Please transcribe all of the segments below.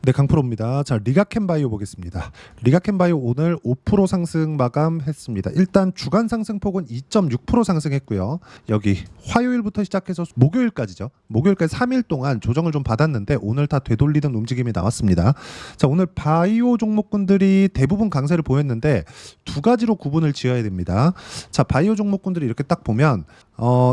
네, 강프로입니다. 자, 리가캔바이오 보겠습니다. 리가캔바이오 오늘 5% 상승 마감했습니다. 일단 주간 상승폭은 2.6% 상승했고요. 여기 화요일부터 시작해서 목요일까지죠. 목요일까지 3일 동안 조정을 좀 받았는데 오늘 다 되돌리는 움직임이 나왔습니다. 자, 오늘 바이오 종목군들이 대부분 강세를 보였는데 두 가지로 구분을 지어야 됩니다. 자, 바이오 종목군들이 이렇게 딱 보면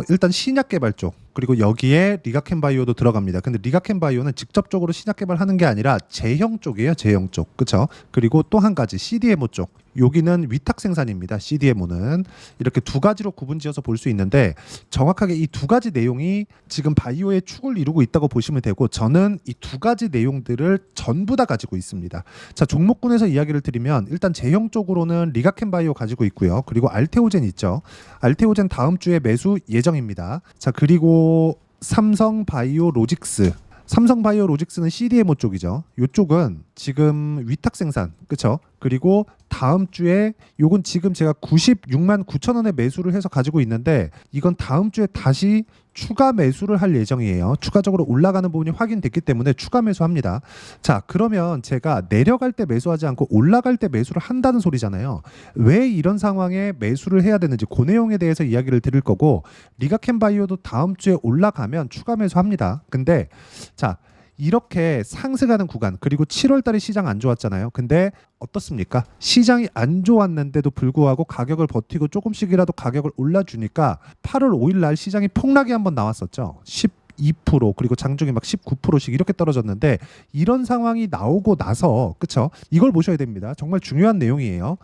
일단 신약 개발 쪽, 그리고 여기에 리가캔바이오도 들어갑니다. 근데 리가캔바이오는 직접적으로 신약 개발하는 게 아니라 제형 쪽이에요. 제형 쪽. 그렇죠? 그리고 또 한 가지 CDMO 쪽. 여기는 위탁 생산입니다. CDMO는 이렇게 두 가지로 구분지어서 볼 수 있는데 정확하게 이 두 가지 내용이 지금 바이오의 축을 이루고 있다고 보시면 되고, 저는 이 두 가지 내용들을 전부 다 가지고 있습니다. 자, 종목군에서 이야기를 드리면 일단 제형 쪽으로는 리가캔바이오 가지고 있고요. 그리고 알테오젠 있죠. 알테오젠 다음 주에 매수 예정입니다. 자, 그리고 삼성바이오로직스. 삼성바이오로직스는 CDMO 쪽이죠. 이쪽은 지금 위탁 생산, 그렇죠? 그리고 다음 주에 요건 지금 제가 96만 9천 원에 매수를 해서 가지고 있는데 이건 다음 주에 다시 추가 매수를 할 예정이에요. 추가적으로 올라가는 부분이 확인됐기 때문에 추가 매수합니다. 자, 그러면 제가 내려갈 때 매수하지 않고 올라갈 때 매수를 한다는 소리잖아요. 왜 이런 상황에 매수를 해야 되는지 그 내용에 대해서 이야기를 드릴 거고, 리가캔바이오도 다음 주에 올라가면 추가 매수합니다. 근데 자, 이렇게 상승하는 구간, 그리고 7월 달에 시장 안 좋았잖아요. 근데 어떻습니까? 시장이 안 좋았는데도 불구하고 가격을 버티고 조금씩이라도 가격을 올라주니까 8월 5일 날 시장이 폭락이 한번 나왔었죠. 2% 그리고 장중에 막 19%씩 이렇게 떨어졌는데, 이런 상황이 나오고 나서, 그쵸? 이걸 보셔야 됩니다. 정말 중요한 내용이에요.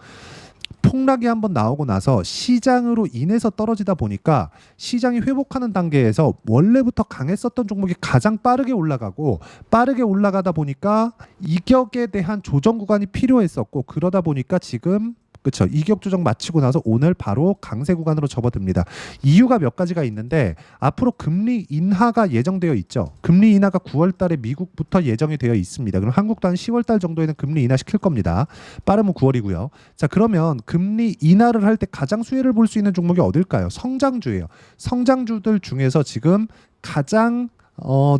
폭락이 한번 나오고 나서 시장으로 인해서 떨어지다 보니까 시장이 회복하는 단계에서 원래부터 강했었던 종목이 가장 빠르게 올라가고, 빠르게 올라가다 보니까 이격에 대한 조정 구간이 필요했었고, 그러다 보니까 지금, 그렇죠, 이격 조정 마치고 나서 오늘 바로 강세 구간으로 접어듭니다. 이유가 몇 가지가 있는데, 앞으로 금리 인하가 예정되어 있죠. 금리 인하가 9월 달에 미국부터 예정이 되어 있습니다. 그럼 한국도 한 10월 달 정도에는 금리 인하 시킬 겁니다. 빠르면 9월이고요. 자, 그러면 금리 인하를 할 때 가장 수혜를 볼 수 있는 종목이 어딜까요? 성장주예요. 성장주들 중에서 지금 가장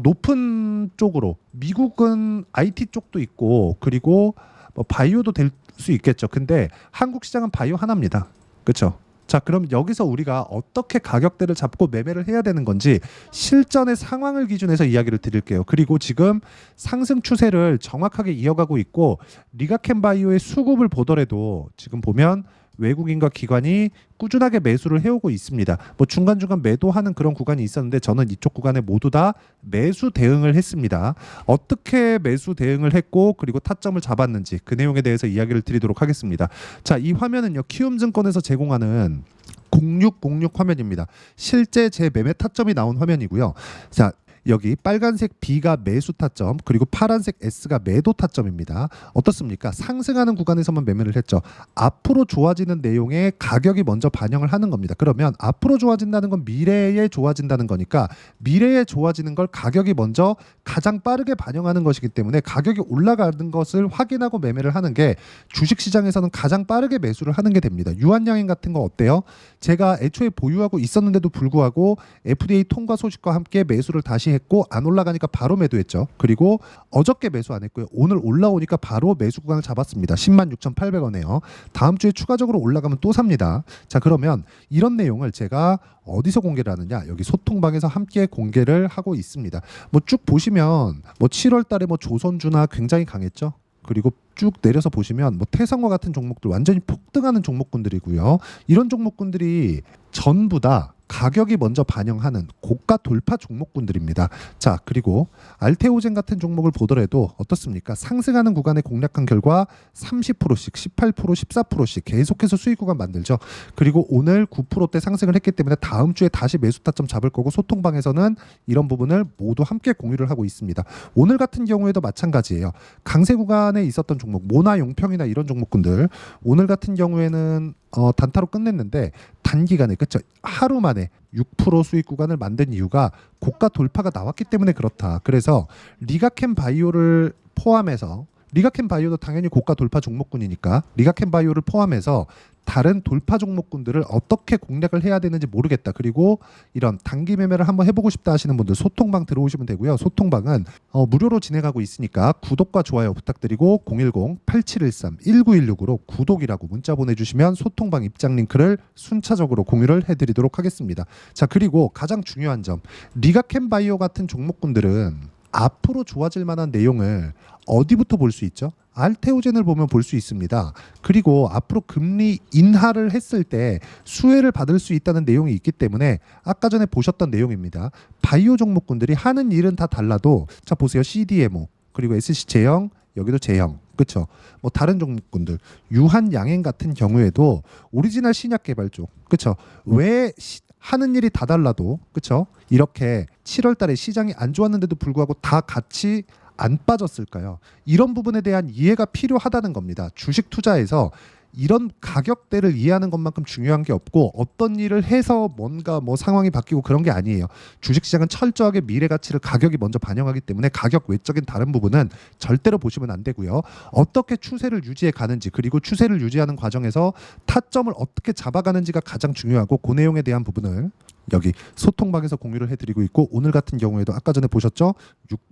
높은 쪽으로, 미국은 IT 쪽도 있고, 그리고 뭐 바이오도 될 수 있겠죠. 근데 한국 시장은 바이오 하나입니다. 그렇죠? 자, 그럼 여기서 우리가 어떻게 가격대를 잡고 매매를 해야 되는 건지 실전의 상황을 기준해서 이야기를 드릴게요. 그리고 지금 상승 추세를 정확하게 이어가고 있고, 리가캔바이오의 수급을 보더라도 지금 보면 외국인과 기관이 꾸준하게 매수를 해오고 있습니다. 뭐 중간중간 매도하는 그런 구간이 있었는데 저는 이쪽 구간에 모두 다 매수 대응을 했습니다. 어떻게 매수 대응을 했고, 그리고 타점을 잡았는지 그 내용에 대해서 이야기를 드리도록 하겠습니다. 자, 이 화면은요, 키움증권에서 제공하는 0606 화면입니다. 실제 제 매매 타점이 나온 화면이고요. 자, 여기 빨간색 B가 매수 타점, 그리고 파란색 S가 매도 타점입니다. 어떻습니까? 상승하는 구간에서만 매매를 했죠. 앞으로 좋아지는 내용에 가격이 먼저 반영을 하는 겁니다. 그러면 앞으로 좋아진다는 건 미래에 좋아진다는 거니까, 미래에 좋아지는 걸 가격이 먼저 가장 빠르게 반영하는 것이기 때문에 가격이 올라가는 것을 확인하고 매매를 하는 게 주식시장에서는 가장 빠르게 매수를 하는 게 됩니다. 유한양행 같은 거 어때요? 제가 애초에 보유하고 있었는데도 불구하고 FDA 통과 소식과 함께 매수를 다시 했고, 안 올라가니까 바로 매도했죠. 그리고 어저께 매수 안 했고요. 오늘 올라오니까 바로 매수 구간을 잡았습니다. 106,800원에요. 다음 주에 추가적으로 올라가면 또 삽니다. 자, 그러면 이런 내용을 제가 어디서 공개를 하느냐? 여기 소통방에서 함께 공개를 하고 있습니다. 뭐 쭉 보시면 뭐 7월 달에 뭐 조선주나 굉장히 강했죠. 그리고 쭉 내려서 보시면 뭐 태성과 같은 종목들 완전히 폭등하는 종목군들이고요. 이런 종목군들이 전부 다 가격이 먼저 반영하는 고가 돌파 종목군들입니다. 자, 그리고 알테오젠 같은 종목을 보더라도 어떻습니까? 상승하는 구간에 공략한 결과 30%씩, 18%, 14%씩 계속해서 수익 구간 만들죠. 그리고 오늘 9%대 상승을 했기 때문에 다음 주에 다시 매수 타점 잡을 거고, 소통방에서는 이런 부분을 모두 함께 공유를 하고 있습니다. 오늘 같은 경우에도 마찬가지예요. 강세 구간에 있었던 종목, 모나 용평이나 이런 종목군들, 오늘 같은 경우에는 단타로 끝냈는데 단기간에, 그렇죠, 하루 만에 6% 수익 구간을 만든 이유가 고가 돌파가 나왔기 때문에 그렇다. 그래서 리가캔바이오를 포함해서, 리가캔바이오도 당연히 고가 돌파 종목군이니까 리가캔바이오를 포함해서 다른 돌파 종목군들을 어떻게 공략을 해야 되는지 모르겠다. 그리고 이런 단기 매매를 한번 해보고 싶다 하시는 분들 소통방 들어오시면 되고요. 소통방은 무료로 진행하고 있으니까 구독과 좋아요 부탁드리고 010-8713-1916으로 구독이라고 문자 보내주시면 소통방 입장 링크를 순차적으로 공유를 해드리도록 하겠습니다. 자, 그리고 가장 중요한 점, 리가캠바이오 같은 종목군들은 앞으로 좋아질 만한 내용을 어디부터 볼 수 있죠? 알테오젠을 보면 볼 수 있습니다. 그리고 앞으로 금리 인하를 했을 때 수혜를 받을 수 있다는 내용이 있기 때문에 아까 전에 보셨던 내용입니다. 바이오 종목군들이 하는 일은 다 달라도 자 보세요. CDMO 그리고 SC제형 여기도 제형 그렇죠. 뭐 다른 종목군들 유한양행 같은 경우에도 오리지널 신약 개발 쪽 그렇죠. 왜 하는 일이 다 달라도 그렇죠. 이렇게 7월 달에 시장이 안 좋았는데도 불구하고 다 같이 안 빠졌을까요? 이런 부분에 대한 이해가 필요하다는 겁니다. 주식 투자에서 이런 가격대를 이해하는 것만큼 중요한 게 없고 어떤 일을 해서 뭔가 뭐 상황이 바뀌고 그런 게 아니에요. 주식시장은 철저하게 미래 가치를 가격이 먼저 반영하기 때문에 가격 외적인 다른 부분은 절대로 보시면 안 되고요. 어떻게 추세를 유지해 가는지 그리고 추세를 유지하는 과정에서 타점을 어떻게 잡아가는지가 가장 중요하고 그 내용에 대한 부분을 여기 소통방에서 공유를 해드리고 있고 오늘 같은 경우에도 아까 전에 보셨죠?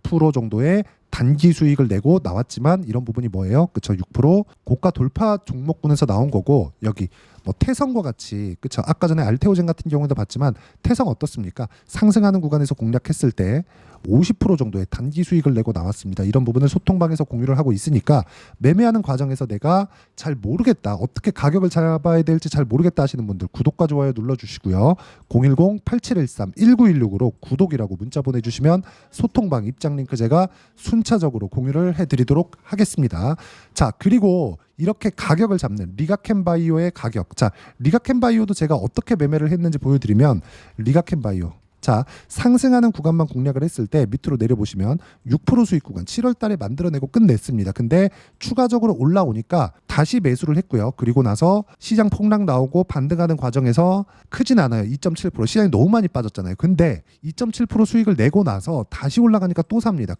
6% 정도의 단기 수익을 내고 나왔지만 이런 부분이 뭐예요? 그쵸? 6% 고가 돌파 종목군에서 나온 거고 여기 뭐 태성과 같이 그쵸? 아까 전에 알테오젠 같은 경우도 봤지만 태성 어떻습니까? 상승하는 구간에서 공략했을 때 50% 정도의 단기 수익을 내고 나왔습니다. 이런 부분을 소통방에서 공유를 하고 있으니까 매매하는 과정에서 내가 잘 모르겠다. 어떻게 가격을 잡아야 될지 잘 모르겠다 하시는 분들 구독과 좋아요 눌러주시고요. 010-8713-1916으로 구독이라고 문자 보내주시면 소통방 입장 링크 제가 순차적으로 공유를 해드리도록 하겠습니다. 자, 그리고 이렇게 가격을 잡는 리가캠바이오의 가격. 자, 리가캠바이오도 제가 어떻게 매매를 했는지 보여드리면 리가캠바이오. 자, 상승하는 구간만 공략을 했을 때 밑으로 내려보시면 6% 수익 구간 7월 달에 만들어내고 끝냈습니다. 근데 추가적으로 올라오니까 다시 매수를 했고요. 그리고 나서 시장 폭락 나오고 반등하는 과정에서 크진 않아요. 2.7% 시장이 너무 많이 빠졌잖아요. 근데 2.7% 수익을 내고 나서 다시 올라가니까 또 삽니다.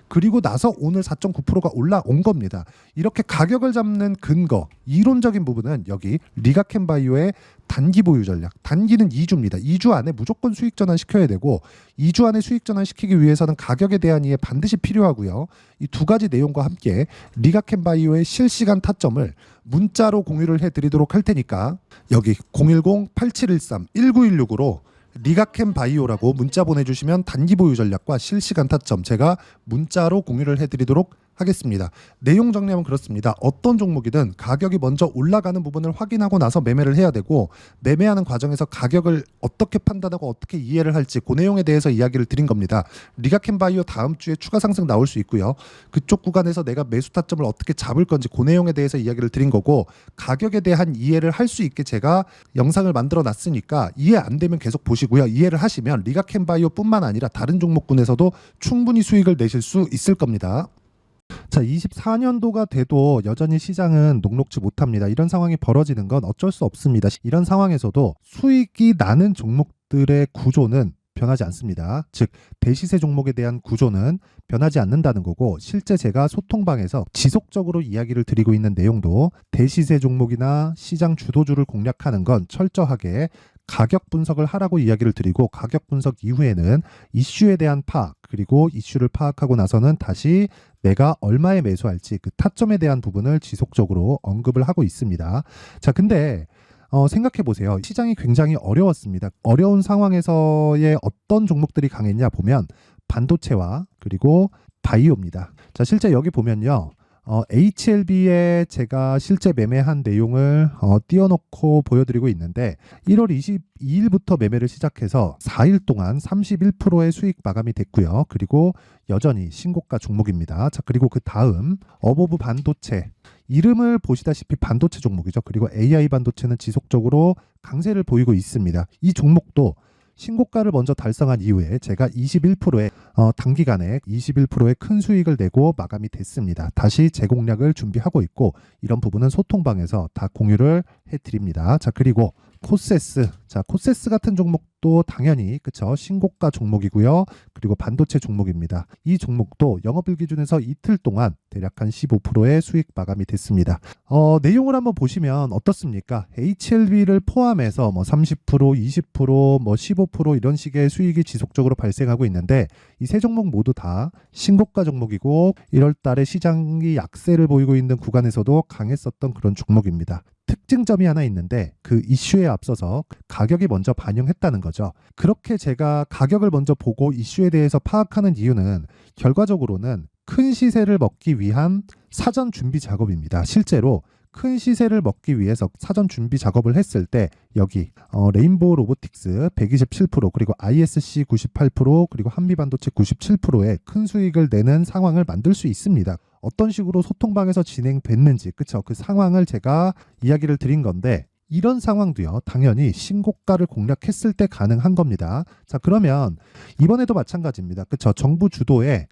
그리고 나서 오늘 4.9%가 올라온 겁니다. 이렇게 가격을 잡는 근거, 이론적인 부분은 여기 리가캠바이오의 단기 보유 전략. 단기는 2주입니다. 2주 안에 무조건 수익 전환 시켜야 되고 2주 안에 수익 전환 시키기 위해서는 가격에 대한 이해 반드시 필요하고요. 이 두 가지 내용과 함께 리가캠바이오의 실시간 타점을 문자로 공유를 해드리도록 할 테니까 여기 010-8713-1916으로 리가캠바이오라고 문자 보내주시면 단기 보유 전략과 실시간 타점 제가 문자로 공유를 해드리도록 하겠습니다. 내용 정리하면 그렇습니다. 어떤 종목이든 가격이 먼저 올라가는 부분을 확인하고 나서 매매를 해야 되고 매매하는 과정에서 가격을 어떻게 판단하고 어떻게 이해를 할지 그 내용에 대해서 이야기를 드린 겁니다. 리가캠바이오 다음 주에 추가 상승 나올 수 있고요. 그쪽 구간에서 내가 매수 타점을 어떻게 잡을 건지 그 내용에 대해서 이야기를 드린 거고 가격에 대한 이해를 할 수 있게 제가 영상을 만들어 놨으니까 이해 안 되면 계속 보시고요. 이해를 하시면 리가캠바이오뿐만 아니라 다른 종목군에서도 충분히 수익을 내실 수 있을 겁니다. 자, 24년도가 돼도 여전히 시장은 녹록지 못합니다. 이런 상황이 벌어지는 건 어쩔 수 없습니다. 이런 상황에서도 수익이 나는 종목들의 구조는 변하지 않습니다. 즉 대시세 종목에 대한 구조는 변하지 않는다는 거고 실제 제가 소통방에서 지속적으로 이야기를 드리고 있는 내용도 대시세 종목이나 시장 주도주를 공략하는 건 철저하게 가격 분석을 하라고 이야기를 드리고 가격 분석 이후에는 이슈에 대한 파악 그리고 이슈를 파악하고 나서는 다시 내가 얼마에 매수할지 그 타점에 대한 부분을 지속적으로 언급을 하고 있습니다. 자, 근데 생각해 보세요. 시장이 굉장히 어려웠습니다. 어려운 상황에서의 어떤 종목들이 강했냐 보면 반도체와 그리고 바이오입니다. 자, 실제 여기 보면요. HLB에 제가 실제 매매한 내용을 띄워놓고 보여드리고 있는데 1월 22일부터 매매를 시작해서 4일 동안 31%의 수익 마감이 됐고요. 그리고 여전히 신고가 종목입니다. 자, 그리고 그 다음 어보브 반도체 이름을 보시다시피 반도체 종목이죠. 그리고 AI 반도체는 지속적으로 강세를 보이고 있습니다. 이 종목도 신고가를 먼저 달성한 이후에 제가 21%의 단기간에 21%의 큰 수익을 내고 마감이 됐습니다. 다시 재공략을 준비하고 있고 이런 부분은 소통방에서 다 공유를 해드립니다. 자, 그리고 코세스. 자, 코세스 같은 종목도 당연히 그쵸 신고가 종목이고요. 그리고 반도체 종목입니다. 이 종목도 영업일 기준에서 이틀 동안 대략 한 15%의 수익 마감이 됐습니다. 내용을 한번 보시면 어떻습니까? HLB를 포함해서 뭐 30%, 20%, 뭐 15% 이런 식의 수익이 지속적으로 발생하고 있는데 이 세 종목 모두 다 신고가 종목이고 1월 달에 시장이 약세를 보이고 있는 구간에서도 강했었던 그런 종목입니다. 특징점이 하나 있는데 그 이슈에 앞서서 가격이 먼저 반영했다는 거죠. 그렇게 제가 가격을 먼저 보고 이슈에 대해서 파악하는 이유는 결과적으로는 큰 시세를 먹기 위한 사전 준비 작업입니다. 실제로 큰 시세를 먹기 위해서 사전 준비 작업을 했을 때 여기 레인보우 로보틱스 127% 그리고 ISC 98% 그리고 한미반도체 97%의 큰 수익을 내는 상황을 만들 수 있습니다. 어떤 식으로 소통방에서 진행됐는지 그쵸? 그 상황을 제가 이야기를 드린 건데 이런 상황도요 당연히 신고가를 공략했을 때 가능한 겁니다. 자 그러면 이번에도 마찬가지입니다. 그쵸? 정부 주도의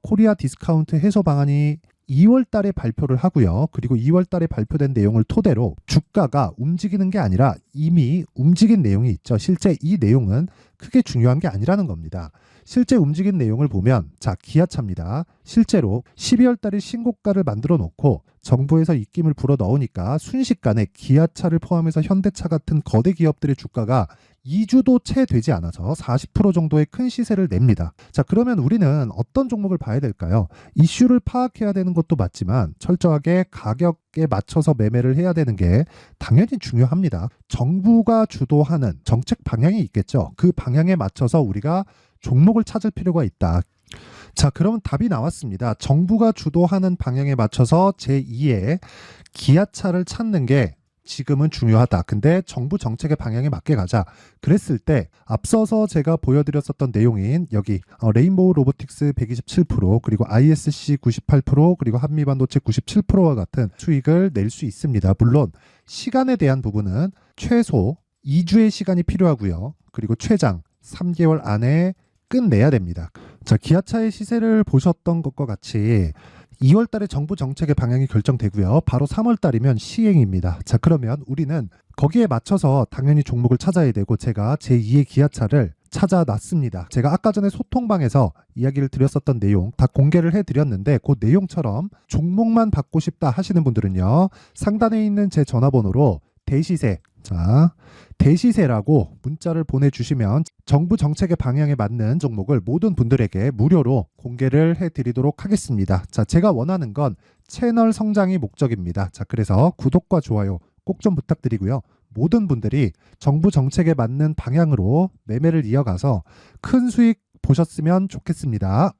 코리아 디스카운트 해소 방안이 2월 달에 발표를 하고요. 그리고 2월 달에 발표된 내용을 토대로 주가가 움직이는 게 아니라 이미 움직인 내용이 있죠. 실제 이 내용은 크게 중요한 게 아니라는 겁니다. 실제 움직인 내용을 보면 자 기아차입니다. 실제로 12월 달에 신고가를 만들어 놓고 정부에서 입김을 불어 넣으니까 순식간에 기아차를 포함해서 현대차 같은 거대 기업들의 주가가 2주도 채 되지 않아서 40% 정도의 큰 시세를 냅니다. 자, 그러면 우리는 어떤 종목을 봐야 될까요? 이슈를 파악해야 되는 것도 맞지만 철저하게 가격에 맞춰서 매매를 해야 되는 게 당연히 중요합니다. 정부가 주도하는 정책 방향이 있겠죠. 그 방향에 맞춰서 우리가 종목을 찾을 필요가 있다. 자, 그러면 답이 나왔습니다. 정부가 주도하는 방향에 맞춰서 제2의 기아차를 찾는 게 지금은 중요하다. 근데 정부 정책의 방향에 맞게 가자. 그랬을 때 앞서서 제가 보여드렸었던 내용인 여기 레인보우 로보틱스 127% 그리고 ISC 98% 그리고 한미반도체 97%와 같은 수익을 낼 수 있습니다. 물론 시간에 대한 부분은 최소 2주의 시간이 필요하고요. 그리고 최장 3개월 안에 끝내야 됩니다. 자, 기아차의 시세를 보셨던 것과 같이 2월 달에 정부 정책의 방향이 결정되고요. 바로 3월 달이면 시행입니다. 자, 그러면 우리는 거기에 맞춰서 당연히 종목을 찾아야 되고 제가 제2의 기아차를 찾아놨습니다. 제가 아까 전에 소통방에서 이야기를 드렸었던 내용 다 공개를 해드렸는데 그 내용처럼 종목만 받고 싶다 하시는 분들은요. 상단에 있는 제 전화번호로 대시세, 자, 대시세라고 문자를 보내주시면 정부 정책의 방향에 맞는 종목을 모든 분들에게 무료로 공개를 해드리도록 하겠습니다. 자, 제가 원하는 건 채널 성장이 목적입니다. 자, 그래서 구독과 좋아요 꼭 좀 부탁드리고요. 모든 분들이 정부 정책에 맞는 방향으로 매매를 이어가서 큰 수익 보셨으면 좋겠습니다.